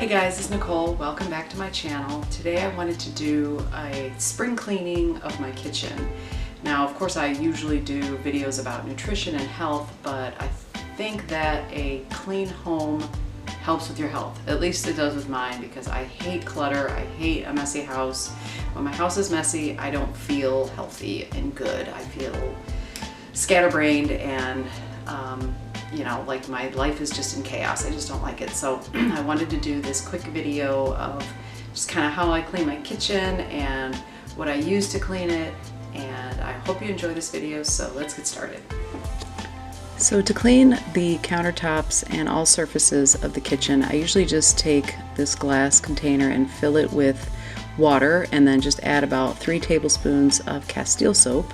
Hey guys, it's Nicole. Welcome back to my channel. Today I wanted to do a spring cleaning of my kitchen. Now, of course, I usually do videos about nutrition and health, but I think that a clean home helps with your health. At least it does with mine, because I hate clutter. I hate a messy house. When my house is messy, I don't feel healthy and good. I feel scatterbrained and you know, like my life is just in chaos. I just don't like it. So I wanted to do this quick video of just kind of how I clean my kitchen and what I use to clean it. And I hope you enjoy this video, so let's get started. So to clean the countertops and all surfaces of the kitchen, I usually just take this glass container and fill it with water and then just add about 3 tablespoons of Castile soap.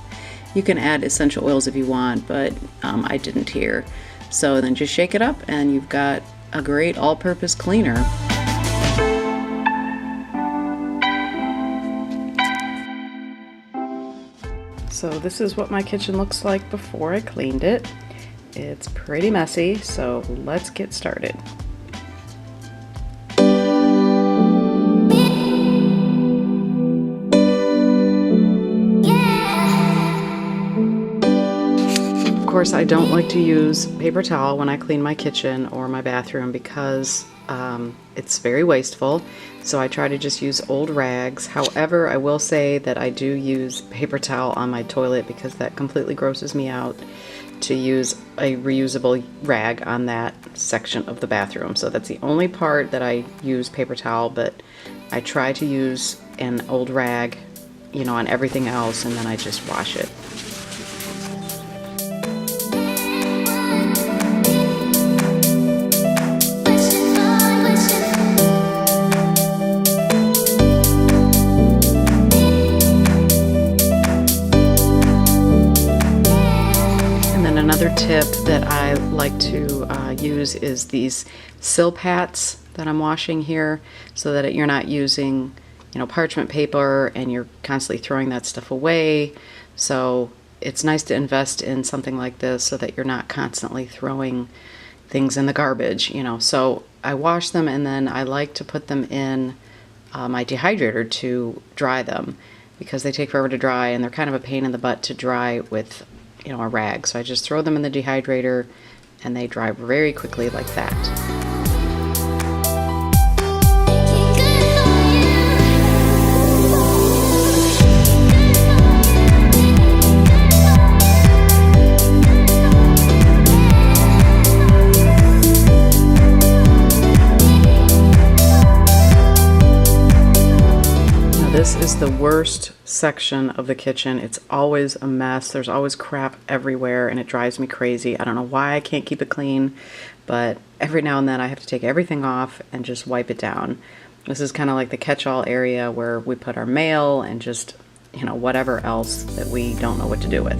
You can add essential oils if you want, but I didn't here. So then just shake it up and you've got a great all-purpose cleaner. So this is what my kitchen looks like before I cleaned it. It's pretty messy, so let's get started. Of course, I don't like to use paper towel when I clean my kitchen or my bathroom because it's very wasteful. So I try to just use old rags. However, I will say that I do use paper towel on my toilet because that completely grosses me out to use a reusable rag on that section of the bathroom. So that's the only part that I use paper towel, but I try to use an old rag, you know, on everything else, and then I just wash it. Another tip that I like to use is these sill pats that I'm washing here, so that you're not using, you know, parchment paper and you're constantly throwing that stuff away. So it's nice to invest in something like this so that you're not constantly throwing things in the garbage, you know. So I wash them and then I like to put them in my dehydrator to dry them, because they take forever to dry and they're kind of a pain in the butt to dry with, you know, a rag. So I just throw them in the dehydrator and they dry very quickly like that. This is the worst section of the kitchen. It's always a mess. There's always crap everywhere and it drives me crazy. I don't know why I can't keep it clean, but every now and then I have to take everything off and just wipe it down. This is kind of like the catch-all area where we put our mail and just, you know, whatever else that we don't know what to do with.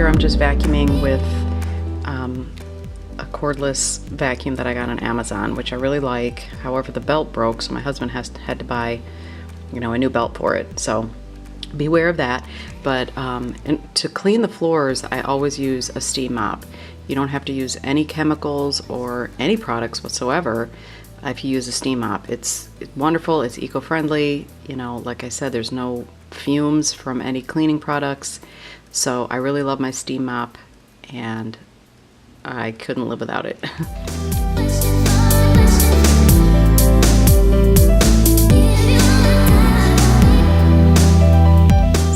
I'm just vacuuming with a cordless vacuum that I got on Amazon, which I really like. However, the belt broke, so my husband had to buy, you know, a new belt for it. So beware of that. But and to clean the floors, I always use a steam mop. You don't have to use any chemicals or any products whatsoever if you use a steam mop. It's wonderful. It's eco-friendly. You know, like I said, there's no fumes from any cleaning products. So I really love my steam mop and I couldn't live without it.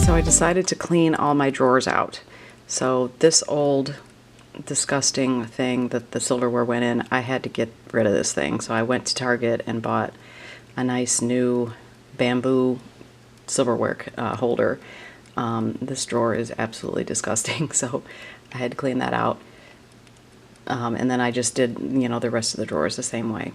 So I decided to clean all my drawers out. So this old disgusting thing that the silverware went in, I had to get rid of this thing. So I went to Target and bought a nice new bamboo silverware holder. This drawer is absolutely disgusting, so I had to clean that out. And then I just did, you know, the rest of the drawers the same way.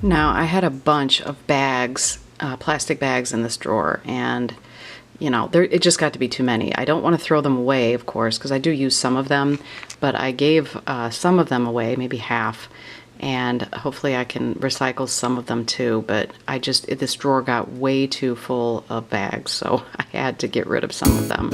Now, I had a bunch of bags, plastic bags in this drawer, and it just got to be too many. I don't want to throw them away, of course, because I do use some of them, but I gave some of them away, maybe half, and hopefully I can recycle some of them too, but this drawer got way too full of bags, so I had to get rid of some of them.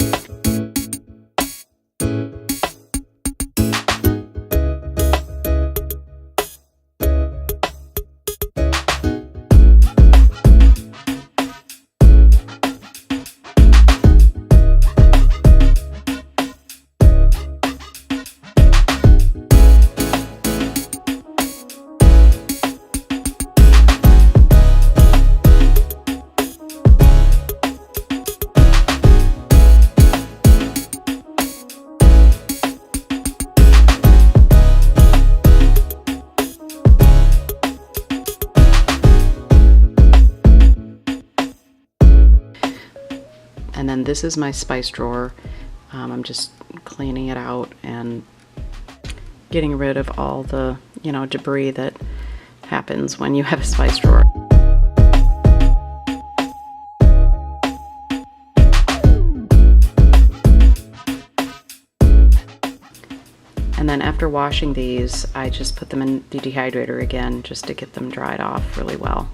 And then this is my spice drawer. I'm just cleaning it out and getting rid of all the, debris that happens when you have a spice drawer. And then after washing these, I just put them in the dehydrator again just to get them dried off really well.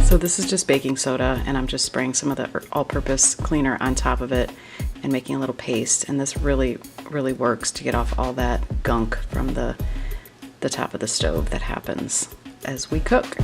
So this is just baking soda, and I'm just spraying some of the all-purpose cleaner on top of it and making a little paste, and this really works to get off all that gunk from the top of the stove that happens as we cook.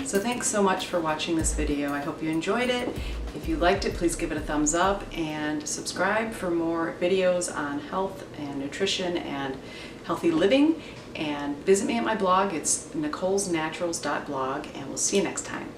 So thanks so much for watching this video. I hope you enjoyed it. If you liked it, please give it a thumbs up and subscribe for more videos on health and nutrition and healthy living. And visit me at my blog. It's nicolesnaturals.blog, and we'll see you next time.